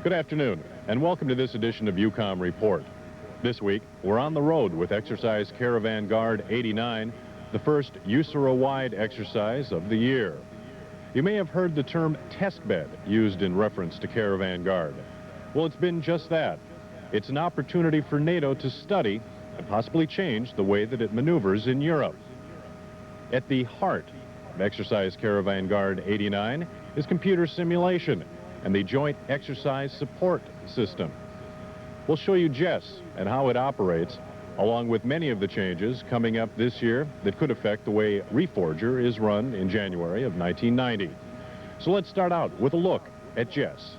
Good afternoon, and welcome to this edition of UCOM Report. This week, we're on the road with Exercise Caravan Guard 89, the first USERA-wide exercise of the year. You may have heard the term test bed used in reference to Caravan Guard. Well, it's been just that. It's an opportunity for NATO to study and possibly change the way that it maneuvers in Europe. At the heart of Exercise Caravan Guard 89 is computer simulation and the Joint Exercise Support System. We'll show you JESS and how it operates, along with many of the changes coming up this year that could affect the way Reforger is run in January of 1990. So let's start out with a look at JESS.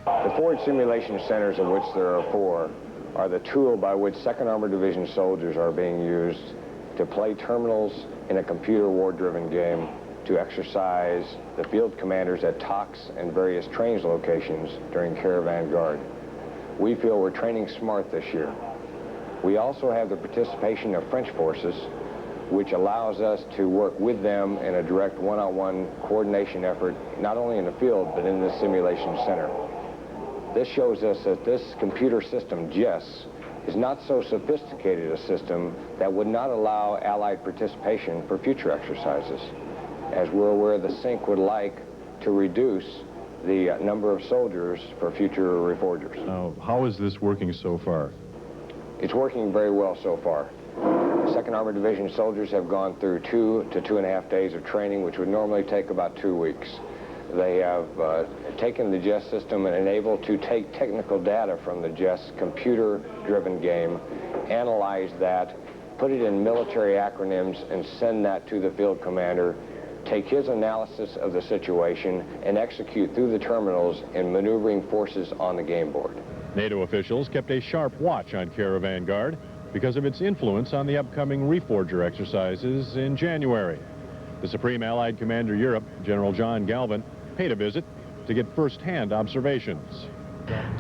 The forward simulation centers, of which there are 4, are the tool by which 2nd Armored Division soldiers are being used to play terminals in a computer war-driven game, to exercise the field commanders at TOCs and various training locations during Caravan Guard. We feel we're training smart this year. We also have the participation of French forces, which allows us to work with them in a direct one-on-one coordination effort, not only in the field, but in the simulation center. This shows us that this computer system, JESS, is not so sophisticated a system that would not allow Allied participation for future exercises, as we're aware the SYNC would like to reduce the number of soldiers for future reforgers. Now, how is this working so far? It's working very well so far. 2nd Armored Division soldiers have gone through 2 to 2.5 days of training, which would normally take about 2 weeks. They have taken the JESS system and enabled to take technical data from the JESS computer-driven game, analyze that, put it in military acronyms, and send that to the field commander, take his analysis of the situation, and execute through the terminals in maneuvering forces on the game board. NATO officials kept a sharp watch on Caravan Guard because of its influence on the upcoming Reforger exercises in January. The Supreme Allied Commander Europe, General John Galvin, paid a visit to get first-hand observations.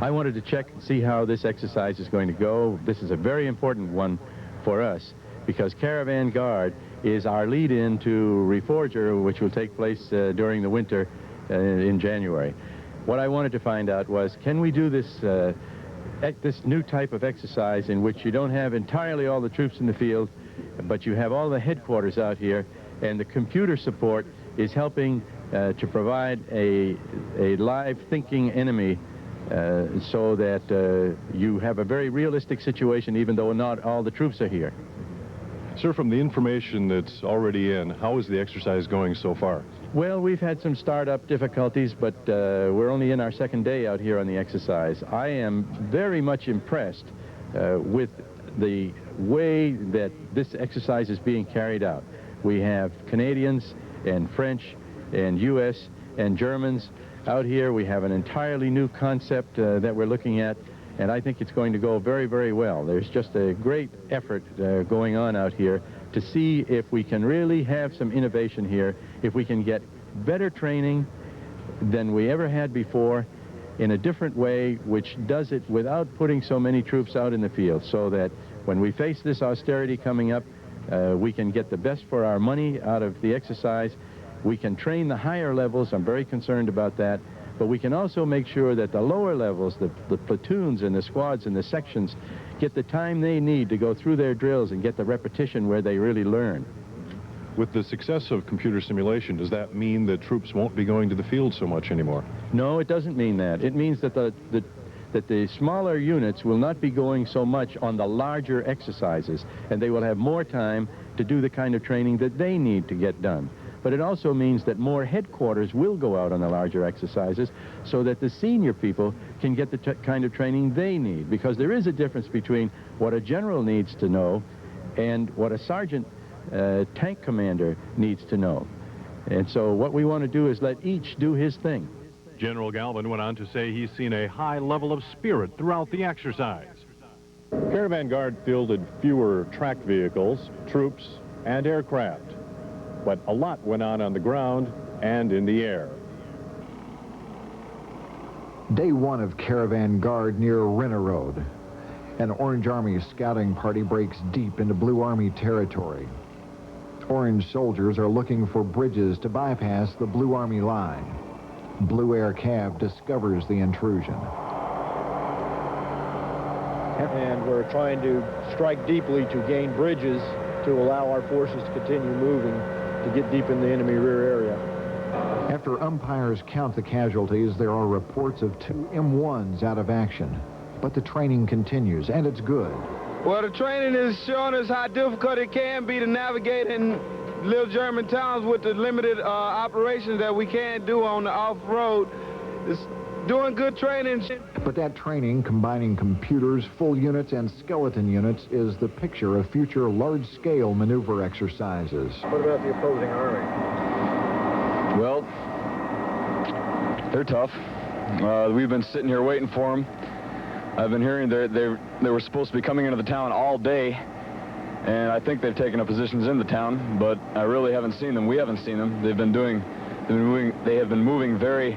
I wanted to check and see how this exercise is going to go. This is a very important one for us because Caravan Guard is our lead-in to Reforger, which will take place during the winter in January. What I wanted to find out was, can we do this new type of exercise in which you don't have entirely all the troops in the field, but you have all the headquarters out here, and the computer support is helping to provide a live thinking enemy so that you have a very realistic situation even though not all the troops are here. Sir, from the information that's already in, how is the exercise going so far? Well, we've had some startup difficulties, but we're only in our 2nd day out here on the exercise. I am very much impressed with the way that this exercise is being carried out. We have Canadians and French and U.S. and Germans out here. We have an entirely new concept that we're looking at, and I think it's going to go very, very well. There's just a great effort going on out here to see if we can really have some innovation here, if we can get better training than we ever had before in a different way, which does it without putting so many troops out in the field, so that when we face this austerity coming up, we can get the best for our money out of the exercise. We can train the higher levels. I'm very concerned about that. But we can also make sure that the lower levels, the platoons and the squads and the sections, get the time they need to go through their drills and get the repetition where they really learn. With the success of computer simulation, does that mean that troops won't be going to the field so much anymore? No, it doesn't mean that. It means that the smaller units will not be going so much on the larger exercises, and they will have more time to do the kind of training that they need to get done. But it also means that more headquarters will go out on the larger exercises so that the senior people can get the kind of training they need, because there is a difference between what a general needs to know and what a sergeant tank commander needs to know. And so what we want to do is let each do his thing. General Galvin went on to say he's seen a high level of spirit throughout the exercise. Caravan Guard fielded fewer tracked vehicles, troops, and aircraft. But a lot went on the ground and in the air. Day 1 of Caravan Guard near Renner Road. An Orange Army scouting party breaks deep into Blue Army territory. Orange soldiers are looking for bridges to bypass the Blue Army line. Blue Air Cav discovers the intrusion. and we're trying to strike deeply to gain bridges to allow our forces to continue moving to get deep in the enemy rear area. After umpires count the casualties, there are reports of 2 M1s out of action. But the training continues, and it's good. Well, the training is showing us how difficult it can be to navigate in little German towns with the limited operations that we can do on the off-road. It's doing good training. But that training, combining computers, full units, and skeleton units, is the picture of future large-scale maneuver exercises. What about the opposing army? Well, they're tough. We've been sitting here waiting for them. I've been hearing they were supposed to be coming into the town all day, and I think they've taken up positions in the town, but I really haven't seen them. We haven't seen them. They have been moving very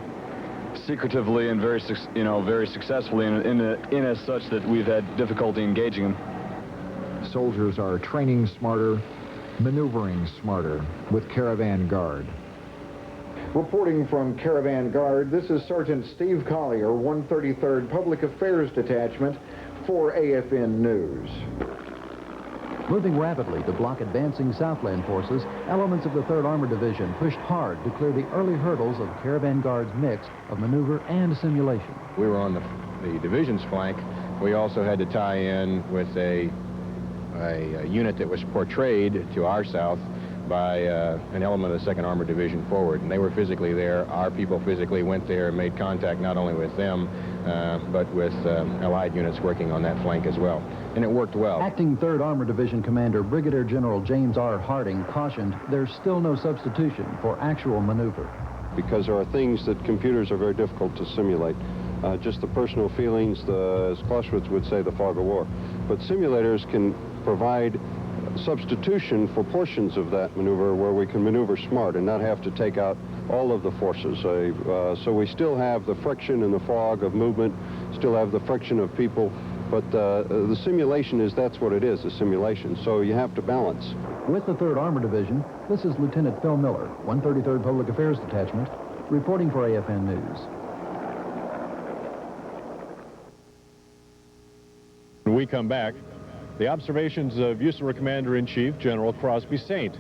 secretively and very successfully in as such that we've had difficulty engaging them. Soldiers are training smarter, maneuvering smarter with Caravan Guard. Reporting from Caravan Guard, this is Sergeant Steve Collier, 133rd Public Affairs Detachment for AFN News. Moving rapidly to block advancing Southland forces, elements of the 3rd Armored Division pushed hard to clear the early hurdles of Caravan Guard's mix of maneuver and simulation. We were on the division's flank. We also had to tie in with a unit that was portrayed to our south by an element of the 2nd Armored Division forward, and they were physically there. Our people physically went there and made contact not only with them, but with Allied units working on that flank as well, and it worked well. Acting 3rd Armored Division Commander Brigadier General James R. Harding cautioned there's still no substitution for actual maneuver. Because there are things that computers are very difficult to simulate. Just the personal feelings, as Clausewitz would say, the fog of war. But simulators can provide substitution for portions of that maneuver where we can maneuver smart and not have to take out all of the forces. So we still have the friction and the fog of movement, still have the friction of people, but the simulation that's what it is, a simulation. So you have to balance. With the 3rd Armored Division, this is Lieutenant Phil Miller, 133rd Public Affairs Detachment, reporting for AFN News. When we come back, the observations of USARA Commander-in-Chief General Crosby Saint